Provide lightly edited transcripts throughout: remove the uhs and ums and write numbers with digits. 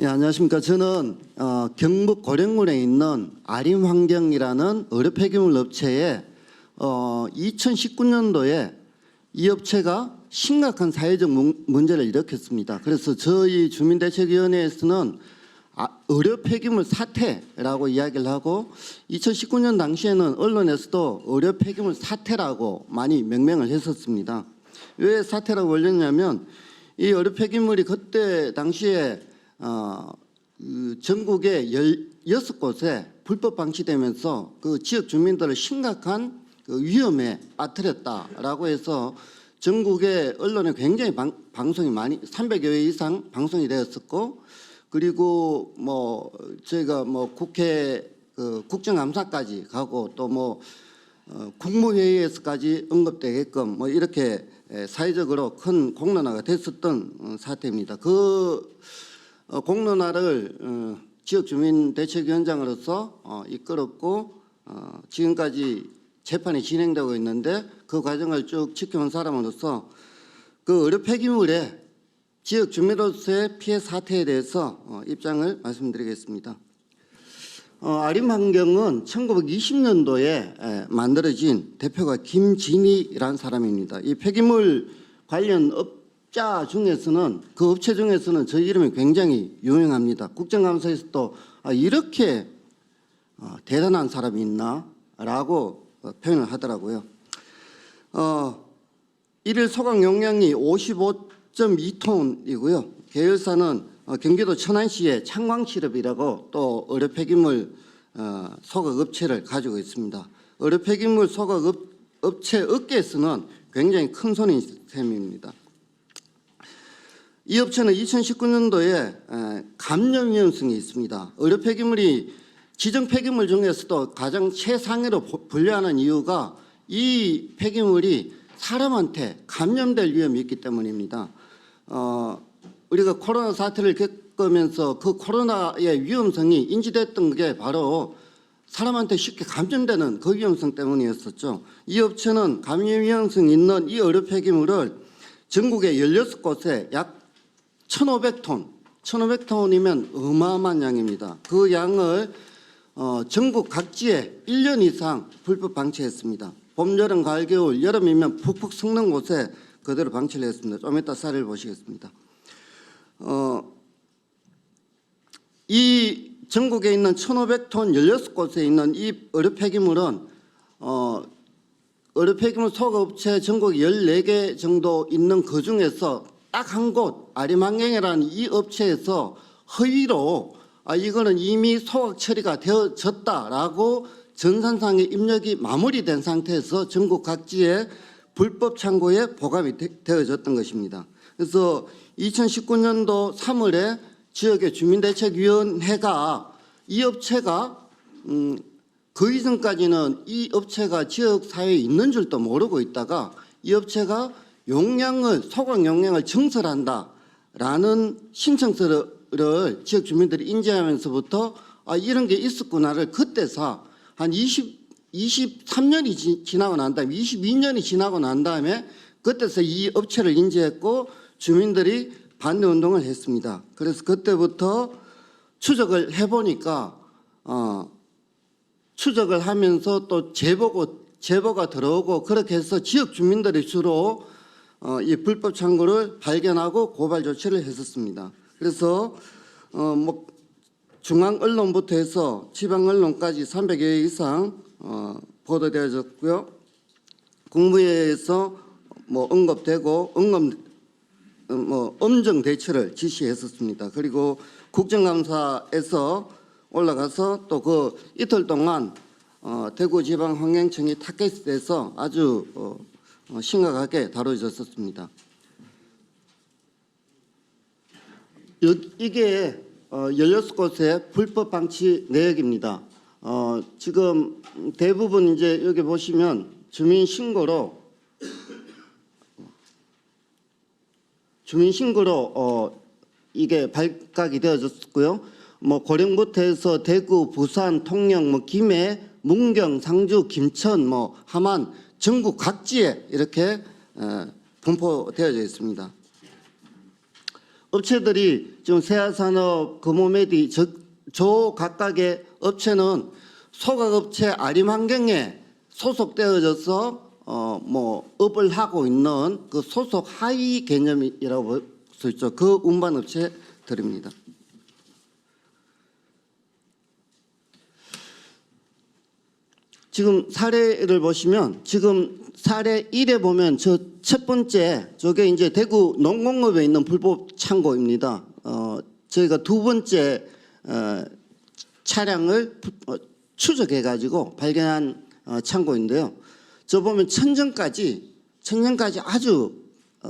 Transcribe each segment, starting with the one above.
예, 안녕하십니까. 저는 경북 고령군에 있는 아림환경이라는 의료 폐기물 업체에 2019년도에 이 업체가 심각한 사회적 문제를 일으켰습니다. 그래서 저희 주민대책위원회에서는 의료 폐기물 사태라고 이야기를 하고 2019년 당시에는 언론에서도 의료 폐기물 사태라고 많이 명명을 했었습니다. 왜 사태라고 불렸냐면 이 의료 폐기물이 그때 당시에 전국에 16곳에 불법 방치되면서 그 지역 주민들을 심각한 그 위험에 빠뜨렸다라고 해서 전국의 언론에 굉장히 방송이 많이 300여 회 이상 방송이 되었었고, 그리고 뭐 저희가 뭐 국회 그 국정감사까지 가고 또 국무회의에서까지 언급되게끔 뭐 이렇게 사회적으로 큰 공론화가 됐었던 사태입니다. 그 공론화를 지역 주민 대책위원장으로서 이끌었고 지금까지 재판이 진행되고 있는데 그 과정을 쭉 지켜온 사람으로서 그 의료 폐기물의 지역 주민으로서의 피해 사태에 대해서 입장을 말씀드리겠습니다. 아림환경은 1920년도에 만들어진 대표가 김진희라는 사람입니다. 이 폐기물 관련 업자 중에서는 그 업체 중에서는 저희 이름이 굉장히 유명합니다. 국정감사에서도 이렇게 대단한 사람이 있나라고 표현을 하더라고요. 일일 소각 용량이 55.2톤이고요. 계열사는 경기도 천안시의 창광실업이라고 또 의료 폐기물 소각 업체를 가지고 있습니다. 의료 폐기물 소각 업체 업계에서는 굉장히 큰 손인 셈입니다. 이 업체는 2019년도에 감염 위험성이 있습니다. 의료 폐기물이 지정 폐기물 중에서도 가장 최상위로 분류하는 이유가 이 폐기물이 사람한테 감염될 위험이 있기 때문입니다. 우리가 코로나 사태를 겪으면서 그 코로나의 위험성이 인지됐던 게 바로 사람한테 쉽게 감염되는 그 위험성 때문이었었죠. 이 업체는 감염 위험성이 있는 이 의료 폐기물을 전국의 16곳에 약 1,500톤, 1,500톤이면 어마어마한 양입니다. 그 양을 전국 각지에 1년 이상 불법 방치했습니다. 봄, 여름, 가을, 겨울, 여름이면 푹푹 썩는 곳에 그대로 방치를 했습니다. 좀 이따 사례를 보시겠습니다. 이 전국에 있는 1,500톤 16곳에 있는 이 의료 폐기물은 의료 폐기물 소각업체 전국 14개 정도 있는 그 중에서 딱 한 곳 아림환경이라는 이 업체에서 허위로 이거는 이미 소각 처리가 되어졌다라고 전산상의 입력이 마무리된 상태에서 전국 각지의 불법 창고에 보관이 되어졌던 것입니다. 그래서 2019년도 3월에 지역의 주민대책위원회가 이 업체가 그 이전까지는 이 업체가 지역 사회에 있는 줄도 모르고 있다가 이 업체가 소각 용량을 증설한다라는 신청서를 지역 주민들이 인지하면서부터 이런 게 있었구나를 그때서 한 23년이 지나고 난 다음에 22년이 지나고 난 다음에 그때서 이 업체를 인지했고 주민들이 반대 운동을 했습니다. 그래서 그때부터 추적을 해보니까 추적을 하면서 또 제보가 들어오고 그렇게 해서 지역 주민들이 주로 이 불법 창고를 발견하고 고발 조치를 했었습니다. 그래서 중앙 언론부터 해서 지방 언론까지 300여 회 이상 보도되어졌고요. 국무회의에서 언급되고 엄정 대처를 지시했었습니다. 그리고 국정감사에서 올라가서 또 그 이틀 동안 대구지방환경청이 타겟에서 아주 심각하게 다뤄졌었습니다. 이게 16곳의 불법 방치 내역입니다. 지금 대부분 이제 여기 보시면 주민신고로 이게 발각이 되어졌고요. 고령부터 해서 대구, 부산, 통영, 김해, 문경, 상주, 김천, 함안 전국 각지에 이렇게 분포되어져 있습니다. 업체들이 지금 세아산업, 금호메디 조 각각의 업체는 소각업체 아림환경에 소속되어져서 뭐 업을 하고 있는 그 소속 하위 개념이라고 볼 수 있죠. 그 운반업체들입니다. 지금 사례를 보시면 지금 사례 1에 보면 저 첫 번째 저게 이제 대구 농공업에 있는 불법 창고입니다. 저희가 두 번째 차량을 추적해 가지고 발견한 창고인데요. 저 보면 천정까지 아주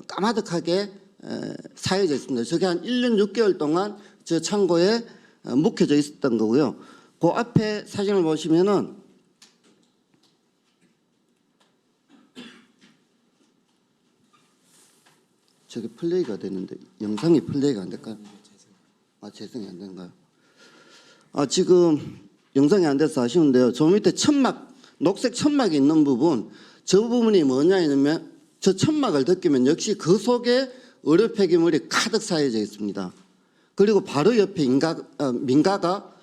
까마득하게 사여져 있습니다. 저게 한 1년 6개월 동안 저 창고에 묵혀져 있었던 거고요. 그 앞에 사진을 보시면은 저게 플레이가 되는데 영상이 플레이가 안 될까요? 재생이 안 되는가요? 지금 영상이 안 돼서 아쉬운데요. 저 밑에 천막, 녹색 천막이 있는 부분, 저 부분이 뭐냐면 저 천막을 벗기면 역시 그 속에 의료 폐기물이 가득 쌓여져 있습니다. 그리고 바로 옆에 민가가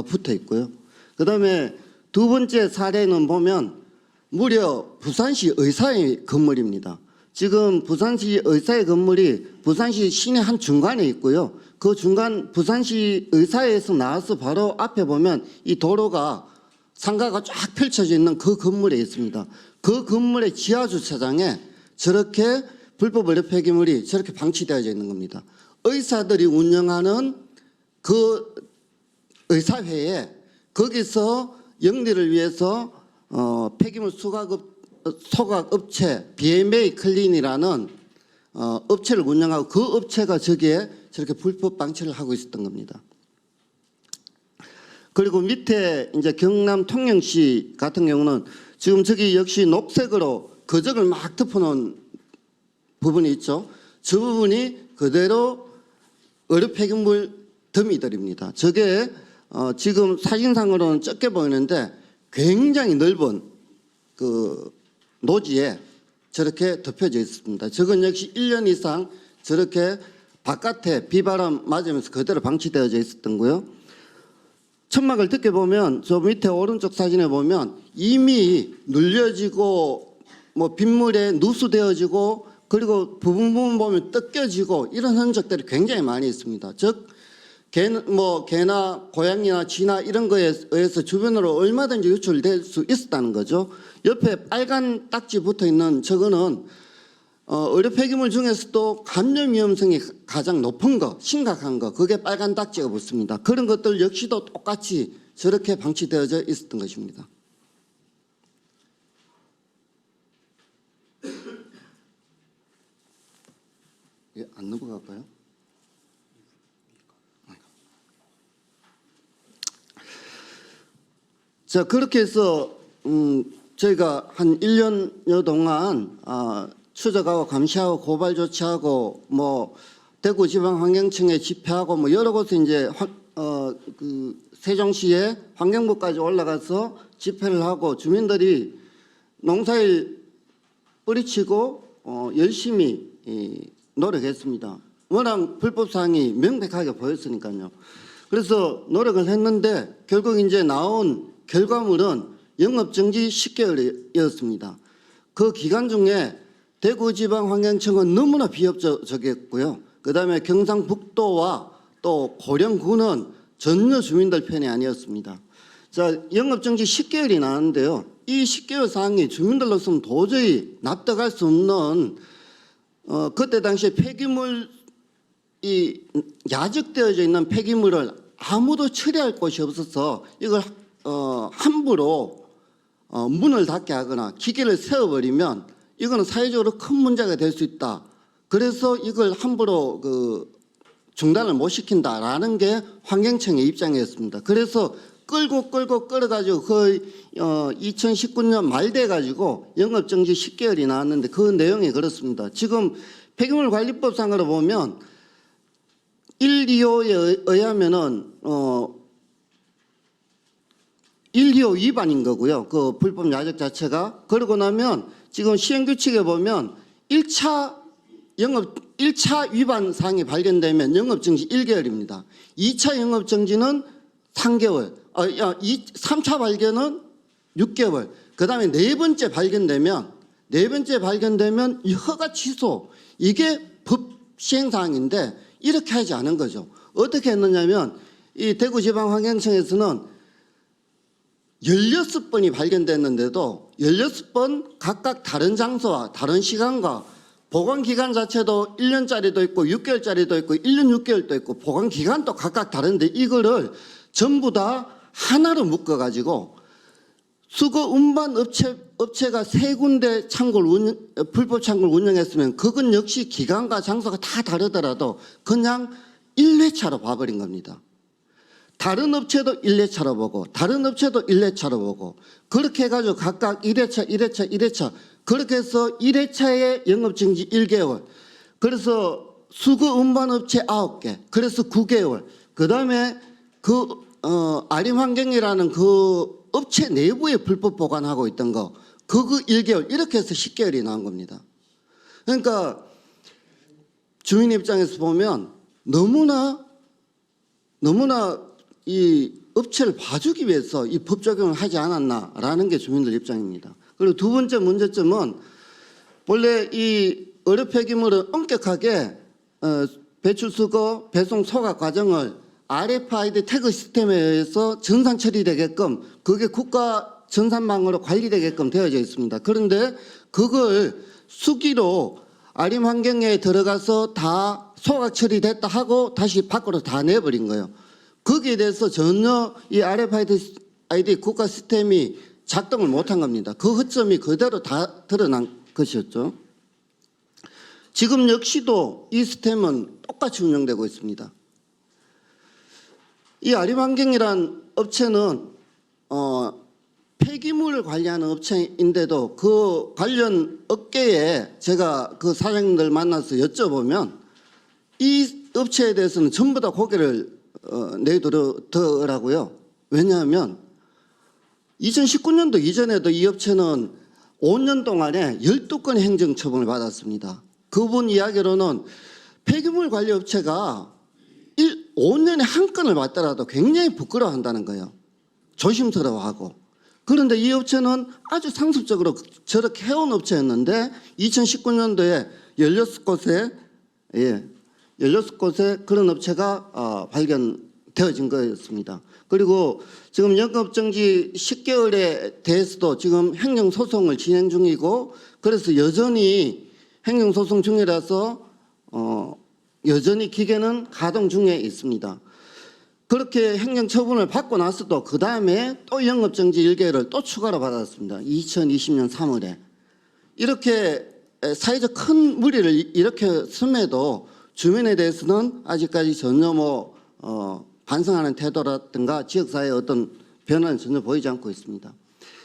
붙어 있고요. 그다음에 두 번째 사례는 보면 무려 부산시 의사의 건물입니다. 지금 부산시 의사의 건물이 부산시 시내 한 중간에 있고요. 그 중간 부산시 의사에서 나와서 바로 앞에 보면 이 도로가 상가가 쫙 펼쳐져 있는 그 건물에 있습니다. 그 건물의 지하 주차장에 저렇게 불법 의료 폐기물이 저렇게 방치되어져 있는 겁니다. 의사들이 운영하는 그 의사회에 거기서 영리를 위해서 폐기물 소각업체 BMA 클린이라는 업체를 운영하고 그 업체가 저기에 저렇게 불법 방치를 하고 있었던 겁니다. 그리고 밑에 이제 경남 통영시 같은 경우는 지금 저기 역시 녹색으로 거적을 막 덮어놓은 부분이 있죠. 저 부분이 그대로 의료 폐기물 더미들입니다. 저게 지금 사진상으로는 적게 보이는데 굉장히 넓은 그 노지에 저렇게 덮여져 있습니다. 저건 역시 1년 이상 저렇게 바깥에 비바람 맞으면서 그대로 방치되어져 있었던 거요. 천막을 뜯게 보면 저 밑에 오른쪽 사진에 보면 이미 눌려지고 뭐 빗물에 누수되어지고 그리고 부분 보면 뜯겨지고 이런 흔적들이 굉장히 많이 있습니다. 즉 개나 고양이나 쥐나 이런 거에 의해서 주변으로 얼마든지 유출될 수 있었다는 거죠. 옆에 빨간 딱지 붙어 있는 저거는 의료 폐기물 중에서도 감염 위험성이 가장 높은 거, 심각한 거, 그게 빨간 딱지가 붙습니다. 그런 것들 역시도 똑같이 저렇게 방치되어져 있었던 것입니다. 안 넘어갈까요? 자, 그렇게 해서 저희가 한 1년여 동안 추적하고 감시하고 고발 조치하고 뭐 대구지방환경청에 집회하고 뭐 여러 곳에 이제 그 세종시에 환경부까지 올라가서 집회를 하고 주민들이 농사일 뿌리치고 열심히 노력했습니다. 워낙 불법 사항이 명백하게 보였으니까요. 그래서 노력을 했는데 결국 이제 나온 결과물은 영업정지 10개월이었습니다. 그 기간 중에 대구지방환경청은 너무나 비협조적이었고요. 그다음에 경상북도와 또 고령군은 전혀 주민들 편이 아니었습니다. 자, 영업정지 10개월이 나왔는데요. 이 10개월 사항이 주민들로서는 도저히 납득할 수 없는 그때 당시에 폐기물 이 야적되어져 있는 폐기물을 아무도 처리할 곳이 없어서 이걸 함부로 문을 닫게 하거나 기계를 세워버리면 이거는 사회적으로 큰 문제가 될 수 있다. 그래서 이걸 함부로 중단을 못 시킨다라는 게 환경청의 입장이었습니다. 그래서 끌어가지고 거의 2019년 말 돼가지고 영업정지 10개월이 나왔는데 그 내용이 그렇습니다. 지금 폐기물관리법상으로 보면 1, 2호에 의하면은 1, 2호 위반인 거고요. 그 불법 야적 자체가. 그러고 나면 지금 시행규칙에 보면 1차 영업 1차 위반 사항이 발견되면 영업정지 1개월입니다. 2차 영업정지는 3개월, 3차 발견은 6개월, 그 다음에 네 번째 발견되면 이 허가 취소, 이게 법 시행사항인데 이렇게 하지 않은 거죠. 어떻게 했느냐면 이 대구지방환경청에서는 16번이 발견됐는데도 16번 각각 다른 장소와 다른 시간과 보관기간 자체도 1년짜리도 있고 6개월짜리도 있고 1년 6개월도 있고 보관기간도 각각 다른데 이거를 전부 다 하나로 묶어가지고 수거 운반 업체가 세 군데 불법 창고를 운영했으면 그건 역시 기간과 장소가 다 다르더라도 그냥 1회차로 봐버린 겁니다. 다른 업체도 1회차로 보고 다른 업체도 1회차로 보고 그렇게 해가지고 각각 1회차 그렇게 해서 1회차에 영업정지 1개월, 그래서 수거 운반업체 9개, 그래서 9개월, 그 다음에 아림환경이라는 그 업체 내부에 불법 보관하고 있던 거 그거 1개월, 이렇게 해서 10개월이 나온 겁니다. 그러니까 주민 입장에서 보면 너무나 이 업체를 봐주기 위해서 이 법 적용을 하지 않았나라는 게 주민들 입장입니다. 그리고 두 번째 문제점은 원래 이 의료 폐기물은 엄격하게 배출, 수거, 배송, 소각 과정을 RFID 태그 시스템에 의해서 전산 처리되게끔 그게 국가 전산망으로 관리되게끔 되어져 있습니다. 그런데 그걸 수기로 아림 환경에 들어가서 다 소각 처리됐다 하고 다시 밖으로 다 내버린 거예요. 거기에 대해서 전혀 이 RFID 국가 시스템이 작동을 못한 겁니다. 그 허점이 그대로 다 드러난 것이었죠. 지금 역시도 이 시스템은 똑같이 운영되고 있습니다. 이 아림환경이란 업체는 폐기물을 관리하는 업체인데도 그 관련 업계에 제가 그 사장님들 만나서 여쭤보면 이 업체에 대해서는 전부 다 고개를 내더라고요. 왜냐하면 2019년도 이전에도 이 업체는 5년 동안에 12건의 행정처분을 받았습니다. 그분 이야기로는 폐기물 관리 업체가 5년에 한 건을 받더라도 굉장히 부끄러워한다는 거예요. 조심스러워하고. 그런데 이 업체는 아주 상습적으로 저렇게 해온 업체였는데 2019년도에 16곳에 그런 업체가 발견되어진 거였습니다. 그리고 지금 영업정지 10개월에 대해서도 지금 행정소송을 진행 중이고 그래서 여전히 행정소송 중이라서 여전히 기계는 가동 중에 있습니다. 그렇게 행정처분을 받고 나서도 그 다음에 또 영업정지 1개월을 또 추가로 받았습니다. 2020년 3월에. 이렇게 사회적 큰 무리를 일으켰음에도 주민에 대해서는 아직까지 전혀 반성하는 태도라든가 지역사회의 어떤 변화는 전혀 보이지 않고 있습니다.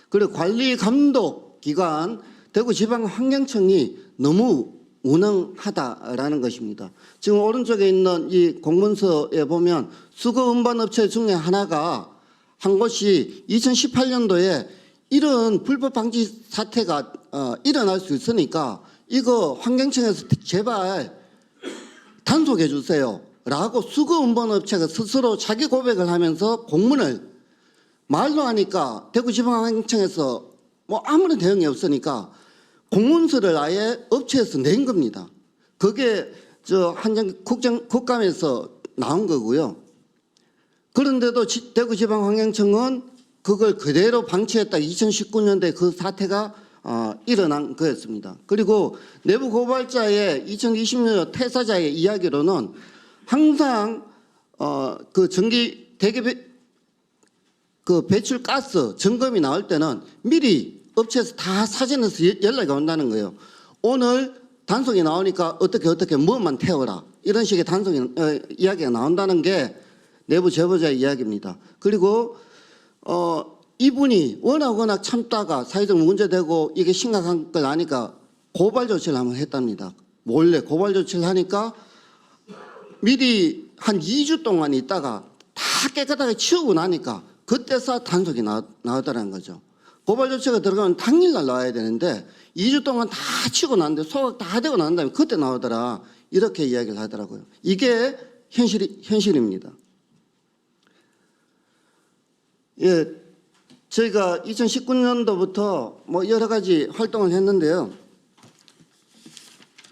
그리고 관리 감독 기관 대구지방환경청이 너무 무능하다라는 것입니다. 지금 오른쪽에 있는 이 공문서에 보면 수거 운반업체 중에 하나가 한 곳이 2018년도에 이런 불법 방지 사태가 일어날 수 있으니까 이거 환경청에서 제발 단속해 주세요 라고 수거 운반업체가 스스로 자기 고백을 하면서 공문을 말로 하니까 대구지방환경청에서 아무런 대응이 없으니까 공문서를 아예 업체에서 낸 겁니다. 그게 국감에서 나온 거고요. 그런데도 대구지방환경청은 그걸 그대로 방치했다. 2019년도에 그 사태가 일어난 거였습니다. 그리고 내부 고발자의 2020년 퇴사자의 이야기로는 항상 그 배출 가스 점검이 나올 때는 미리 업체에서 다 사전에서 연락이 온다는 거예요. 오늘 단속이 나오니까 어떻게 뭐만 태워라. 이런 식의 이야기가 나온다는 게 내부 제보자의 이야기입니다. 그리고 이분이 워낙 참다가 사회적 문제되고 이게 심각한 걸 아니까 고발 조치를 한번 했답니다. 몰래 고발 조치를 하니까 미리 한 2주 동안 있다가 다 깨끗하게 치우고 나니까 그때서 단속이 나오더라는 거죠. 고발 조치가 들어가면 당일날 나와야 되는데 2주 동안 다 치고 났는데 소각 다 되고 난 다음에 그때 나오더라. 이렇게 이야기를 하더라고요. 이게 현실입니다. 예, 저희가 2019년도부터 뭐 여러 가지 활동을 했는데요.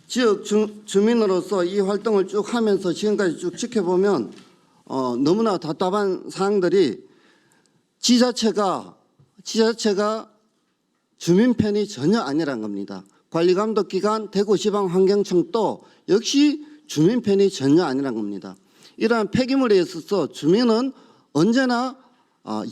지역 주민으로서 이 활동을 쭉 하면서 지금까지 쭉 지켜보면 너무나 답답한 사항들이 지자체가 주민 편이 전혀 아니란 겁니다. 관리감독기관 대구지방환경청도 역시 주민 편이 전혀 아니란 겁니다. 이러한 폐기물에 있어서 주민은 언제나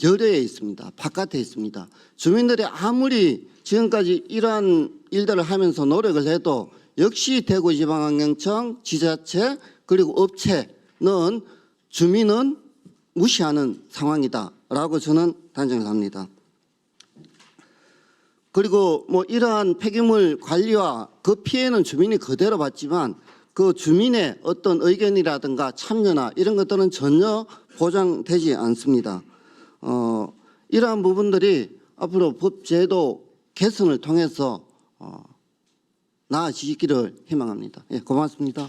열애에 있습니다. 바깥에 있습니다. 주민들이 아무리 지금까지 이러한 일들을 하면서 노력을 해도 역시 대구지방환경청, 지자체 그리고 업체는 주민은 무시하는 상황이다라고 저는 단정을 합니다. 그리고 뭐 이러한 폐기물 관리와 그 피해는 주민이 그대로 받지만 그 주민의 어떤 의견이라든가 참여나 이런 것들은 전혀 보장되지 않습니다. 이러한 부분들이 앞으로 법 제도 개선을 통해서 나아지기를 희망합니다. 예, 고맙습니다.